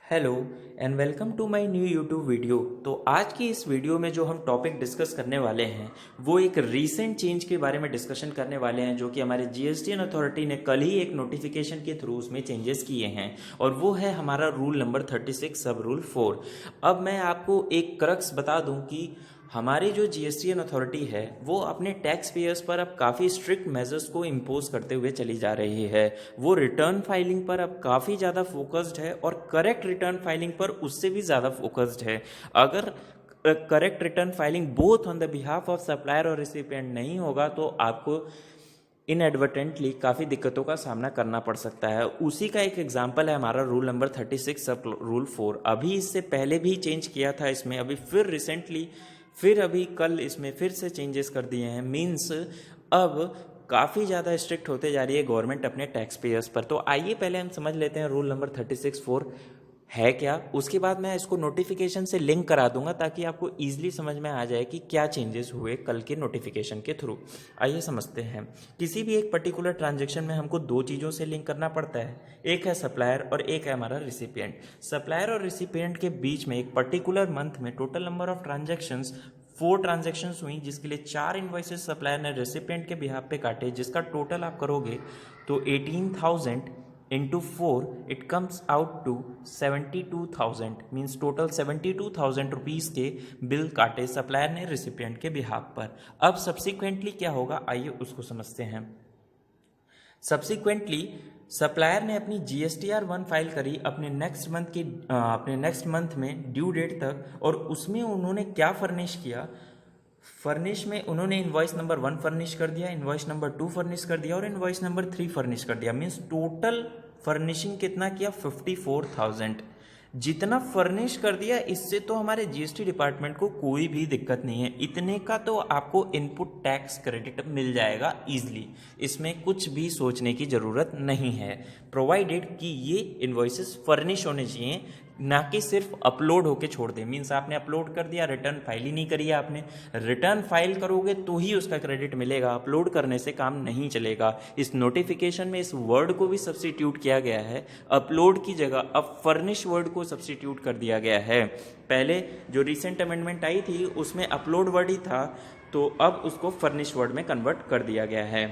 Hello and welcome to my new YouTube video. तो आज की इस वीडियो में जो हम टॉपिक डिस्कस करने वाले हैं वो एक रीसेंट चेंज के बारे में डिस्कशन करने वाले हैं, जो कि हमारे जीएसटी अथॉरिटी ने कल ही एक नोटिफिकेशन के थ्रू उसमें चेंजेस किए हैं, और वो है हमारा रूल नंबर 36 सब रूल 4। अब मैं आपको एक क्रक्स बता दूं कि हमारी जो जीएसटी अथॉरिटी है वो अपने टैक्स पेयर्स पर अब काफ़ी स्ट्रिक्ट मेजर्स को इम्पोज करते हुए चली जा रही है। वो रिटर्न फाइलिंग पर अब काफ़ी ज़्यादा फोकस्ड है और करेक्ट रिटर्न फाइलिंग पर उससे भी ज़्यादा फोकस्ड है। अगर correct return filing both on the behalf of supplier और रिसिपिएंट नहीं होगा तो आपको इनएडवर्टेंटली काफ़ी दिक्कतों का सामना करना पड़ सकता है। उसी का एक एग्जांपल है हमारा रूल नंबर 36 सब रूल 4। अभी इससे पहले भी चेंज किया था इसमें, अभी फिर रिसेंटली फिर अभी कल इसमें फिर से चेंजेस कर दिए हैं। मीन्स अब काफ़ी ज़्यादा स्ट्रिक्ट होते जा रही है गवर्नमेंट अपने टैक्स पेयर्स पर। तो आइए पहले हम समझ लेते हैं रूल नंबर 36(4) है क्या। उसके बाद मैं इसको नोटिफिकेशन से लिंक करा दूंगा ताकि आपको ईजिली समझ में आ जाए कि क्या चेंजेस हुए कल के नोटिफिकेशन के थ्रू। आइए समझते हैं। किसी भी एक पर्टिकुलर ट्रांजैक्शन में हमको दो चीज़ों से लिंक करना पड़ता है, एक है सप्लायर और एक है हमारा रिसिपिएंट। सप्लायर और रिसिपिएंट के बीच में एक पर्टिकुलर मंथ में total number of transactions 4 transactions हुई, जिसके लिए 4 इन्वॉइसेस सप्लायर ने रेसिपिएंट के बिहाफ पे काटे, जिसका टोटल आप करोगे तो 18,000 into 4 it comes out to 72,000। Means total 72,000 rupees के बिल काटे सप्लायर ने रेसिपिएंट के बिहाफ पर। अब सब्सिक्वेंटली क्या होगा, आइए उसको समझते हैं। सब्सिक्वेंटली सप्लायर ने अपनी GSTR 1 फाइल करी अपने नेक्स्ट मंथ में ड्यू डेट तक, और उसमें उन्होंने क्या फर्निश किया। फर्निश में उन्होंने इनवॉइस नंबर 1 फर्निश कर दिया, इनवॉइस नंबर 2 फर्निश कर दिया और इनवॉइस नंबर 3 फर्निश कर दिया। मीन्स टोटल फर्निशिंग कितना किया, 54,000। जितना फर्निश कर दिया इससे तो हमारे जीएसटी डिपार्टमेंट को कोई भी दिक्कत नहीं है। इतने का तो आपको इनपुट टैक्स क्रेडिट मिल जाएगा इजीली, इसमें कुछ भी सोचने की ज़रूरत नहीं है, प्रोवाइडेड कि ये इन्वॉइसेस फर्निश होने चाहिए, ना कि सिर्फ अपलोड होके छोड़ दें। मीन्स आपने अपलोड कर दिया, रिटर्न फाइल ही नहीं करी आपने। रिटर्न फाइल करोगे तो ही उसका क्रेडिट मिलेगा, अपलोड करने से काम नहीं चलेगा। इस नोटिफिकेशन में इस वर्ड को भी सब्स्टिट्यूट किया गया है, अपलोड की जगह अब फर्निश वर्ड को सब्स्टिट्यूट कर दिया गया है। पहले जो रिसेंट अमेंडमेंट आई थी उसमें अपलोड वर्ड ही था, तो अब उसको फर्निश वर्ड में कन्वर्ट कर दिया गया है।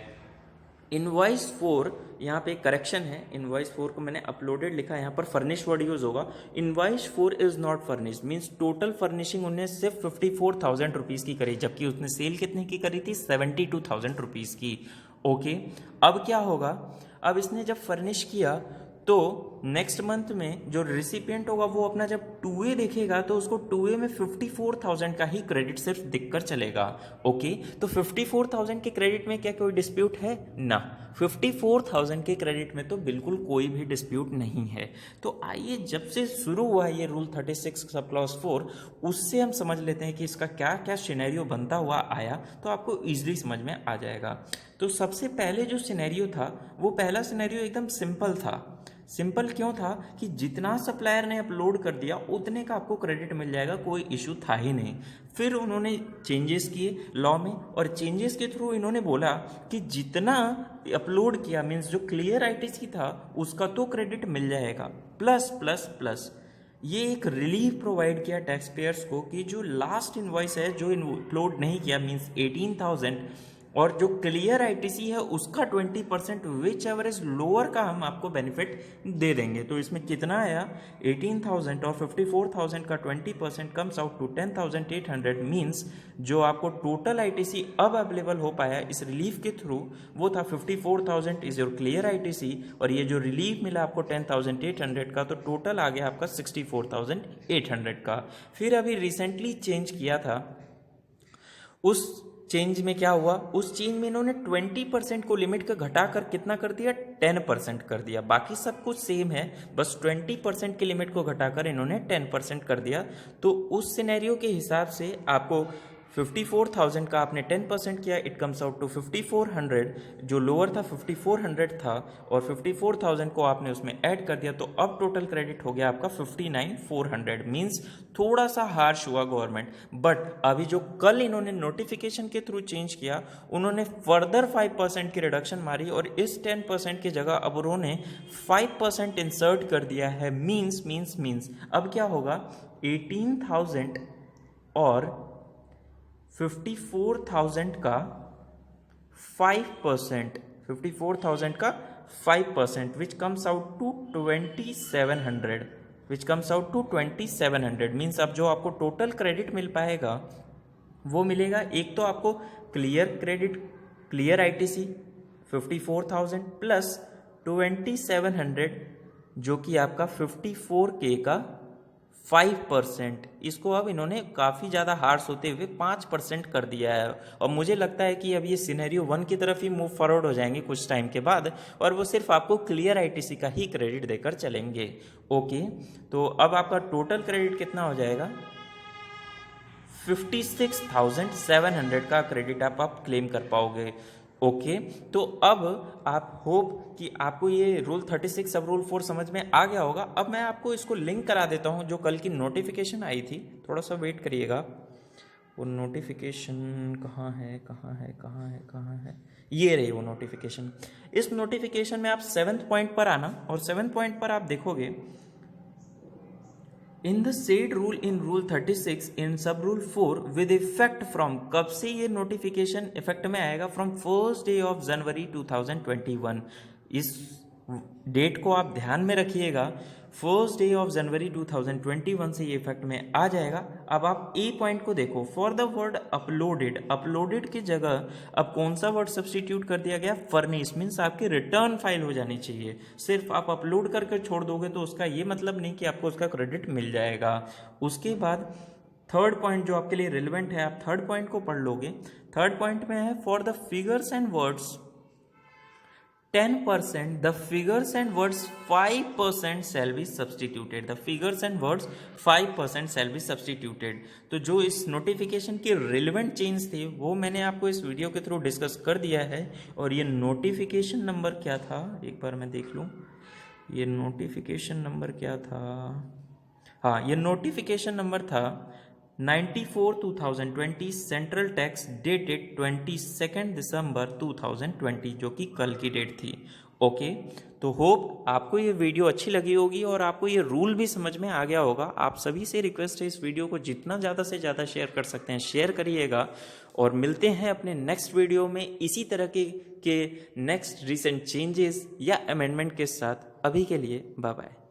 इनवॉइस 4 यहाँ पे करेक्शन है, इनवॉइस 4 को मैंने अपलोडेड लिखा है, यहाँ पर फर्निश वर्ड यूज होगा। Invoice 4 is not furnish, means total furnishing उन्होंने सिर्फ 54,000 रुपीज़ की करी, जबकि उसने सेल कितने की करी थी, 72,000 रुपीज़ की। ओके, अब क्या होगा, अब इसने जब फर्निश किया तो नेक्स्ट मंथ में जो रिसिपिएंट होगा वो अपना जब 2A देखेगा तो उसको 2A में 54,000 का ही क्रेडिट सिर्फ दिखकर चलेगा। ओके, तो 54,000 के क्रेडिट में क्या कोई डिस्प्यूट है ना, 54,000 के क्रेडिट में तो बिल्कुल कोई भी डिस्प्यूट नहीं है। तो आइए, जब से शुरू हुआ ये रूल 36 सब क्लॉज 4, उससे हम समझ लेते हैं कि इसका क्या क्या सिनेरियो बनता हुआ आया, तो आपको ईजिली समझ में आ जाएगा। तो सबसे पहले जो सिनेरियो था वो पहला सिनेरियो एकदम सिंपल था। सिंपल क्यों था कि जितना सप्लायर ने अपलोड कर दिया उतने का आपको क्रेडिट मिल जाएगा, कोई इशू था ही नहीं। फिर उन्होंने चेंजेस किए लॉ में, और चेंजेस के थ्रू इन्होंने बोला कि जितना अपलोड किया, मीन्स जो क्लियर आईटीसी था उसका तो क्रेडिट मिल जाएगा, प्लस प्लस प्लस ये एक रिलीफ प्रोवाइड किया टैक्स पेयर्स को कि जो लास्ट इनवॉइस है जो अपलोड नहीं किया, मीन्स 18,000, और जो क्लियर आईटीसी है उसका 20% विच एवरेज लोअर का हम आपको बेनिफिट दे देंगे। तो इसमें कितना आया, 18,000 और 54,000 का 20% कम्स आउट टू 10,800। मीन्स जो आपको टोटल आईटीसी अब अवेलेबल हो पाया इस रिलीफ के थ्रू वो था 54,000 इज योर क्लियर आईटीसी, और ये जो रिलीफ मिला आपको 10,800 का, तो टोटल आ गया आपका 64,800 का। फिर अभी रिसेंटली चेंज किया था, उस चेंज में क्या हुआ, उस चेंज में इन्होंने 20% को लिमिट का घटाकर कितना कर दिया, 10% कर दिया। बाकी सब कुछ सेम है, बस 20% की लिमिट को घटाकर इन्होंने 10% कर दिया। तो उस सिनेरियो के हिसाब से आपको 54,000 का आपने 10% किया, इट कम्स आउट टू 5400, जो लोअर था 5400 था, और 54,000 को आपने उसमें ऐड कर दिया, तो अब टोटल क्रेडिट हो गया आपका 59,400। मीन्स थोड़ा सा हार्श हुआ गवर्नमेंट, बट अभी जो कल इन्होंने नोटिफिकेशन के थ्रू चेंज किया, उन्होंने फर्दर 5% की रिडक्शन मारी और इस 10% की जगह अब उन्होंने 5% इंसर्ट कर दिया है। मीन्स अब क्या होगा, 18,000 और 54,000 का 5%, 54,000 का 5%, which comes out to 2,700, which comes out to 2,700। Means अब जो आपको टोटल क्रेडिट मिल पाएगा वो मिलेगा, एक तो आपको clear credit, clear ITC 54,000 plus 2,700, जो कि आपका 54K का 5%। इसको अब इन्होंने काफ़ी ज़्यादा हार्श होते हुए 5% कर दिया है, और मुझे लगता है कि अब ये सिनेरियो 1 की तरफ ही मूव फॉरवर्ड हो जाएंगे कुछ टाइम के बाद, और वो सिर्फ आपको क्लियर आईटीसी का ही क्रेडिट देकर चलेंगे। ओके, तो अब आपका टोटल क्रेडिट कितना हो जाएगा, 56,700 का क्रेडिट आप क्लेम कर पाओगे। ओके, तो अब आप होप कि आपको ये रूल 36 सब रूल 4 समझ में आ गया होगा। अब मैं आपको इसको लिंक करा देता हूँ जो कल की नोटिफिकेशन आई थी, थोड़ा सा वेट करिएगा। वो नोटिफिकेशन कहाँ है, ये रही वो नोटिफिकेशन। इस नोटिफिकेशन में आप 7th पॉइंट पर आना, और 7th पॉइंट पर आप देखोगे, in the said rule in rule 36 इन सब रूल 4 विद इफेक्ट फ्रॉम, कब से ये नोटिफिकेशन इफेक्ट में आएगा, from 1st day of January 2021। इस डेट को आप ध्यान में रखिएगा, 1st day of January 2021 से ये इफेक्ट में आ जाएगा। अब आप ए पॉइंट को देखो, for the word uploaded, uploaded की जगह अब कौन सा वर्ड सब्सटीट्यूट कर दिया गया, फर्निश। मीन्स आपकी रिटर्न फाइल हो जानी चाहिए। सिर्फ आप अपलोड करके छोड़ दोगे तो उसका ये मतलब नहीं कि आपको उसका क्रेडिट मिल जाएगा। उसके बाद थर्ड पॉइंट जो आपके लिए रिलेवेंट है, आप थर्ड पॉइंट को पढ़ लोगे। थर्ड पॉइंट में है, for the figures and words 10%, the figures and words 5% shall be substituted, the figures and words 5% shall be substituted। तो जो इस नोटिफिकेशन की रिलेवेंट चेंज थी वो मैंने आपको इस वीडियो के थ्रू डिस्कस कर दिया है। और ये नोटिफिकेशन नंबर क्या था, एक बार मैं देख लूँ, ये नोटिफिकेशन नंबर क्या था, हाँ, ये नोटिफिकेशन नंबर था 94/2020 सेंट्रल टैक्स डेटेड 22 दिसंबर 2020, जो कि कल की डेट थी। ओके, तो होप आपको ये वीडियो अच्छी लगी होगी और आपको ये रूल भी समझ में आ गया होगा। आप सभी से रिक्वेस्ट है, इस वीडियो को जितना ज़्यादा से ज़्यादा शेयर कर सकते हैं शेयर करिएगा, और मिलते हैं अपने नेक्स्ट वीडियो में इसी तरह के नेक्स्ट रिसेंट चेंजेस या अमेंडमेंट के साथ। अभी के लिए बाय बाय।